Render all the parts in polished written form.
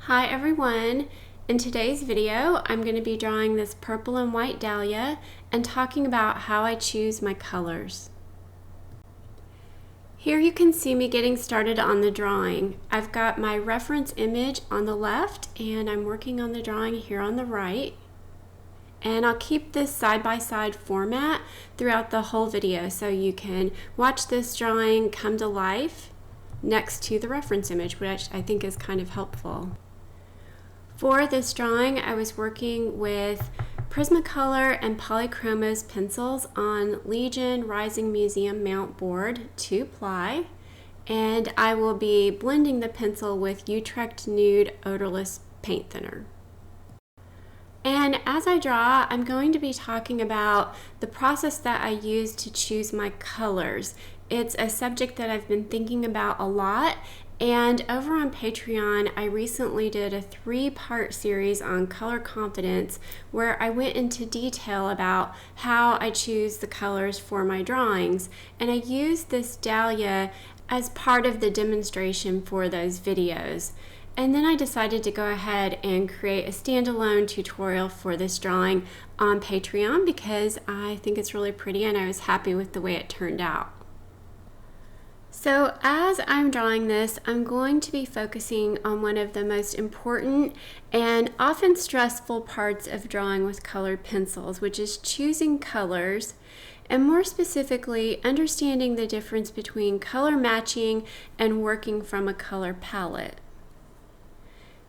Hi everyone! In today's video, I'm going to be drawing this purple and white dahlia and talking about how I choose my colors. Here you can see me getting started on the drawing. I've got my reference image on the left and I'm working on the drawing here on the right. And I'll keep this side-by-side format throughout the whole video so you can watch this drawing come to life next to the reference image, which I think is kind of helpful. For this drawing, I was working with Prismacolor and Polychromos pencils on Legion Rising Museum mount board 2-ply, and I will be blending the pencil with Utrecht Nude odorless paint thinner. And as I draw, I'm going to be talking about the process that I use to choose my colors. It's a subject that I've been thinking about a lot, and over on Patreon, I recently did a 3-part series on color confidence where I went into detail about how I choose the colors for my drawings. And I used this dahlia as part of the demonstration for those videos. And then I decided to go ahead and create a standalone tutorial for this drawing on Patreon because I think it's really pretty and I was happy with the way it turned out. So as I'm drawing this, I'm going to be focusing on one of the most important and often stressful parts of drawing with colored pencils, which is choosing colors, and more specifically, understanding the difference between color matching and working from a color palette.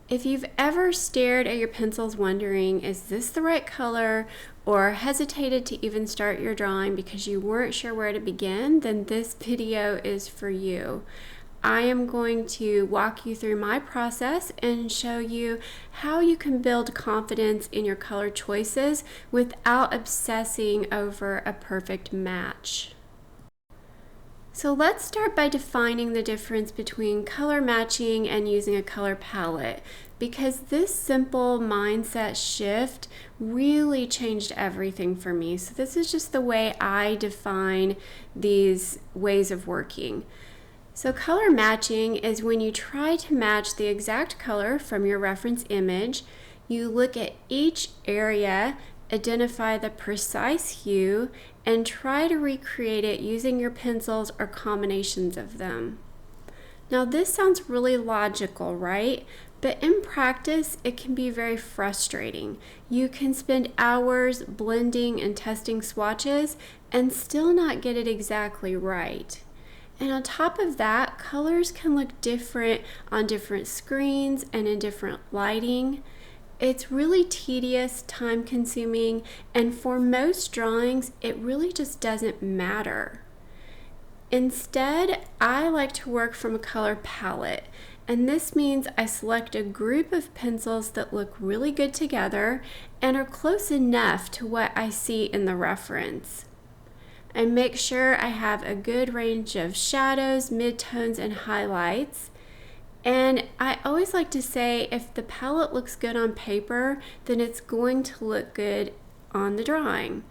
If you've ever stared at your pencils wondering, is this the right color, or hesitated to even start your drawing because you weren't sure where to begin, then this video is for you. I am going to walk you through my process and show you how you can build confidence in your color choices without obsessing over a perfect match. So let's start by defining the difference between color matching and using a color palette, because this simple mindset shift really changed everything for me. So this is just the way I define these ways of working. So color matching is when you try to match the exact color from your reference image. You look at each area, identify the precise hue, and try to recreate it using your pencils or combinations of them. Now this sounds really logical, right? But in practice, it can be very frustrating. You can spend hours blending and testing swatches and still not get it exactly right. And on top of that, colors can look different on different screens and in different lighting. It's really tedious, time-consuming, and for most drawings, it really just doesn't matter. Instead, I like to work from a color palette, and this means I select a group of pencils that look really good together and are close enough to what I see in the reference. I make sure I have a good range of shadows, midtones, and highlights. And I always like to say, if the palette looks good on paper, then it's going to look good on the drawing.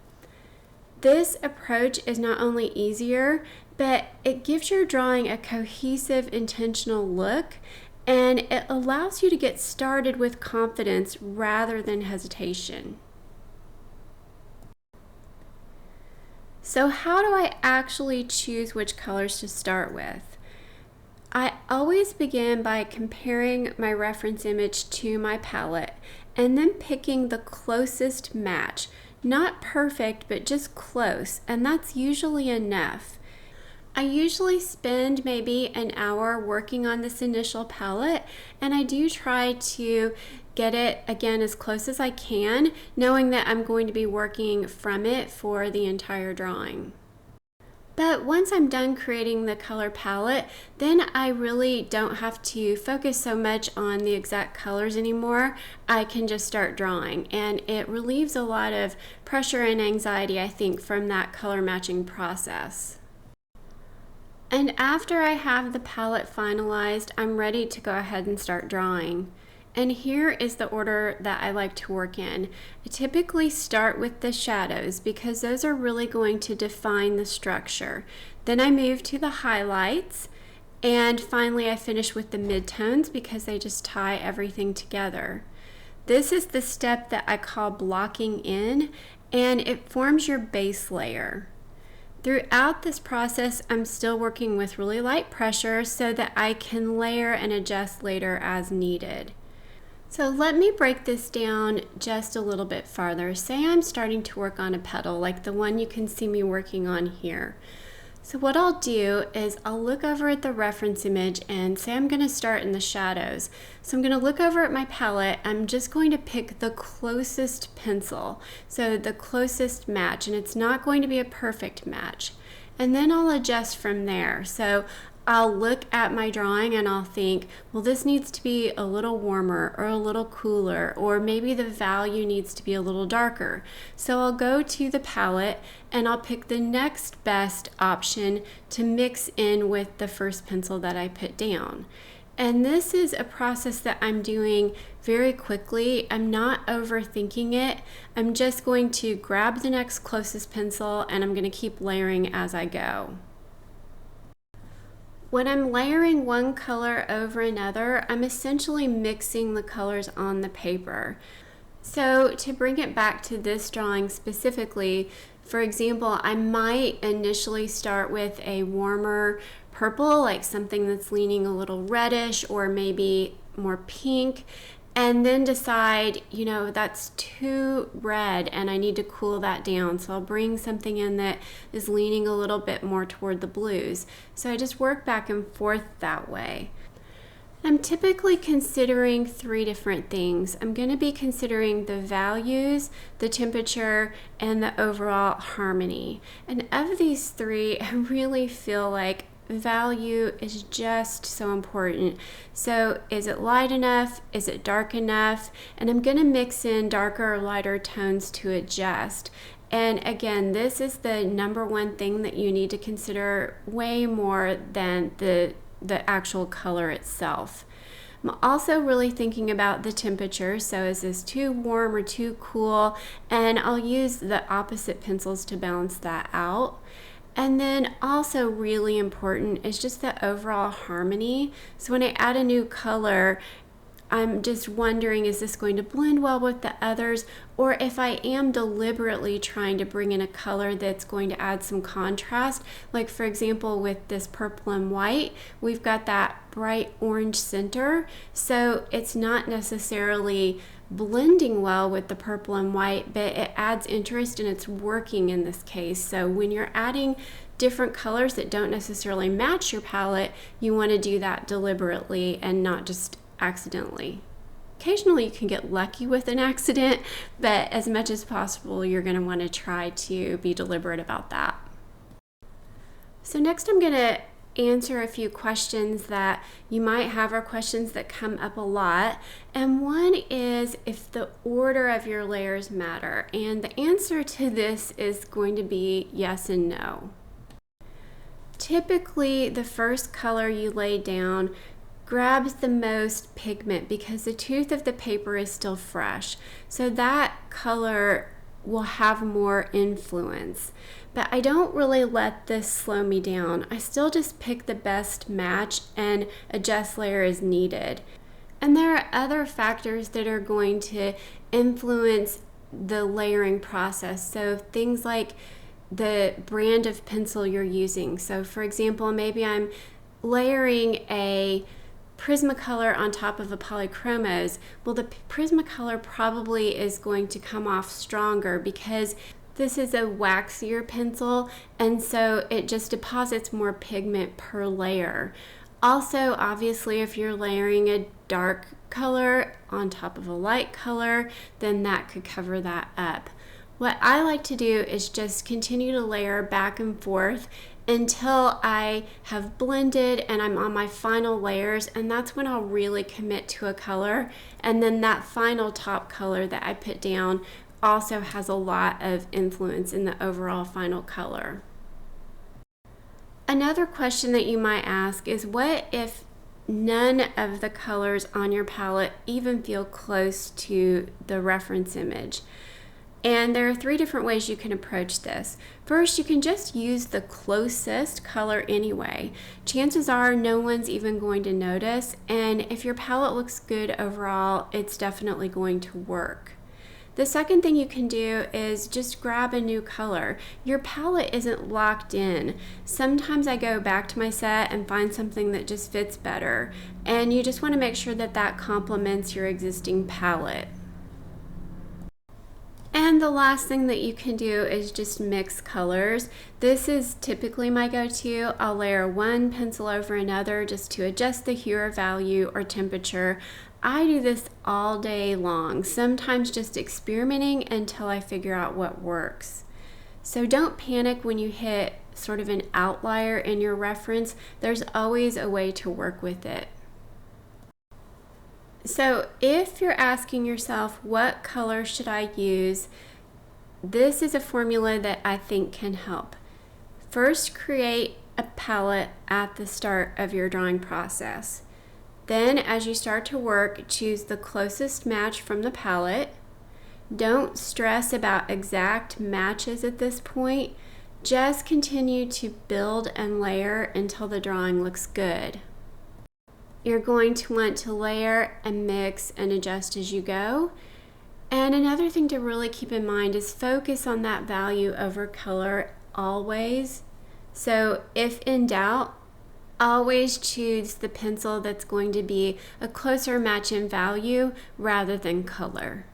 This approach is not only easier, but it gives your drawing a cohesive, intentional look, and it allows you to get started with confidence rather than hesitation. So how do I actually choose which colors to start with? I always begin by comparing my reference image to my palette and then picking the closest match. Not perfect, but just close, and that's usually enough. I usually spend maybe an hour working on this initial palette, and I do try to get it again as close as I can, knowing that I'm going to be working from it for the entire drawing. But once I'm done creating the color palette, then I really don't have to focus so much on the exact colors anymore. I can just start drawing, and it relieves a lot of pressure and anxiety, I think, from that color matching process. And after I have the palette finalized, I'm ready to go ahead and start drawing. And here is the order that I like to work in. I typically start with the shadows because those are really going to define the structure. Then I move to the highlights, And finally, I finish with the midtones because they just tie everything together. This is the step that I call blocking in, and it forms your base layer. Throughout this process, I'm still working with really light pressure so that I can layer and adjust later as needed. So let me break this down just a little bit farther. Say I'm starting to work on a petal like the one you can see me working on here. So what I'll do is I'll look over at the reference image and say I'm going to start in the shadows. So I'm going to look over at my palette. I'm just going to pick the closest pencil, so the closest match, and it's not going to be a perfect match. And then I'll adjust from there. So I'll look at my drawing and I'll think, well, this needs to be a little warmer or a little cooler, or maybe the value needs to be a little darker. So I'll go to the palette and I'll pick the next best option to mix in with the first pencil that I put down. And this is a process that I'm doing very quickly. I'm not overthinking it. I'm just going to grab the next closest pencil and I'm going to keep layering as I go. When I'm layering one color over another, I'm essentially mixing the colors on the paper. So to bring it back to this drawing specifically, for example, I might initially start with a warmer purple, like something that's leaning a little reddish or maybe more pink, and then decide, that's too red and I need to cool that down. So I'll bring something in that is leaning a little bit more toward the blues. So I just work back and forth that way. I'm typically considering 3 different things. I'm going to be considering the values, the temperature, and the overall harmony. And of these 3, I really feel like value is just so important. So is it light enough? Is it dark enough? And I'm going to mix in darker or lighter tones to adjust. And again, this is the number one thing that you need to consider way more than the actual color itself. I'm also really thinking about the temperature. So is this too warm or too cool? And I'll use the opposite pencils to balance that out. And then also really important is just the overall harmony. So when I add a new color, I'm just wondering, is this going to blend well with the others? Or if I am deliberately trying to bring in a color that's going to add some contrast, like for example with this purple and white, we've got that bright orange center. So it's not necessarily blending well with the purple and white, but it adds interest and it's working in this case. So when you're adding different colors that don't necessarily match your palette, you want to do that deliberately and not just accidentally. Occasionally you can get lucky with an accident, but as much as possible you're going to want to try to be deliberate about that. So next I'm going to answer a few questions that you might have, or questions that come up a lot. And one is if the order of your layers matter. And the answer to this is going to be yes and no. Typically, the first color you lay down grabs the most pigment because the tooth of the paper is still fresh. So that color will have more influence. But I don't really let this slow me down. I still just pick the best match and adjust layer as needed. And there are other factors that are going to influence the layering process. So things like the brand of pencil you're using. So for example, maybe I'm layering a Prismacolor on top of a polychromos. Well, the Prismacolor probably is going to come off stronger because this is a waxier pencil, and so it just deposits more pigment per layer. Also, obviously, if you're layering a dark color on top of a light color, then that could cover that up. What I like to do is just continue to layer back and forth until I have blended and I'm on my final layers, and that's when I'll really commit to a color. And then that final top color that I put down also has a lot of influence in the overall final color. Another question that you might ask is, what if none of the colors on your palette even feel close to the reference image? And there are 3 different ways you can approach this. First, you can just use the closest color anyway. Chances are no one's even going to notice, and if your palette looks good overall, it's definitely going to work. The second thing you can do is just grab a new color. Your palette isn't locked in. Sometimes I go back to my set and find something that just fits better, and you just want to make sure that that complements your existing palette. And the last thing that you can do is just mix colors. This is typically my go-to. I'll layer one pencil over another just to adjust the hue or value or temperature. I do this all day long, sometimes just experimenting until I figure out what works. So don't panic when you hit sort of an outlier in your reference. There's always a way to work with it. So if you're asking yourself, what color should I use? This is a formula that I think can help. First, create a palette at the start of your drawing process. Then, as you start to work, choose the closest match from the palette. Don't stress about exact matches at this point. Just continue to build and layer until the drawing looks good. You're going to want to layer and mix and adjust as you go. And another thing to really keep in mind is focus on that value over color always. So if in doubt, always choose the pencil that's going to be a closer match in value rather than color.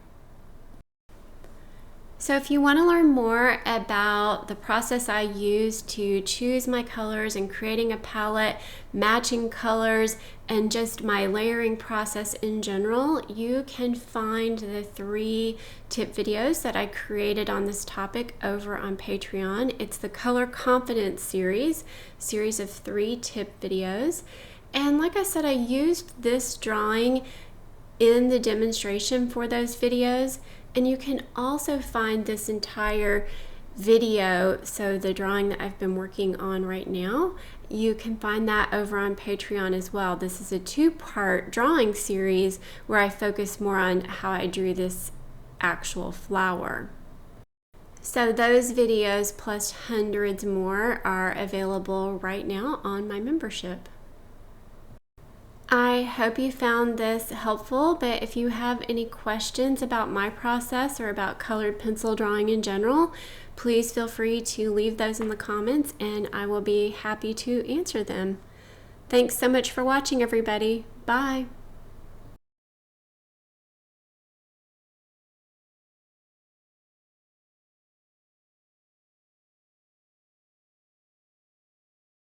So if you want to learn more about the process I use to choose my colors and creating a palette, matching colors, and just my layering process in general, you can find the 3 tip videos that I created on this topic over on Patreon. It's the Color Confidence series of 3 tip videos. And like I said, I used this drawing in the demonstration for those videos. And you can also find this entire video, so the drawing that I've been working on right now, you can find that over on Patreon as well. This is a 2-part drawing series where I focus more on how I drew this actual flower. So those videos plus hundreds more are available right now on my membership. I hope you found this helpful, but if you have any questions about my process or about colored pencil drawing in general, please feel free to leave those in the comments and I will be happy to answer them. Thanks so much for watching, everybody. Bye.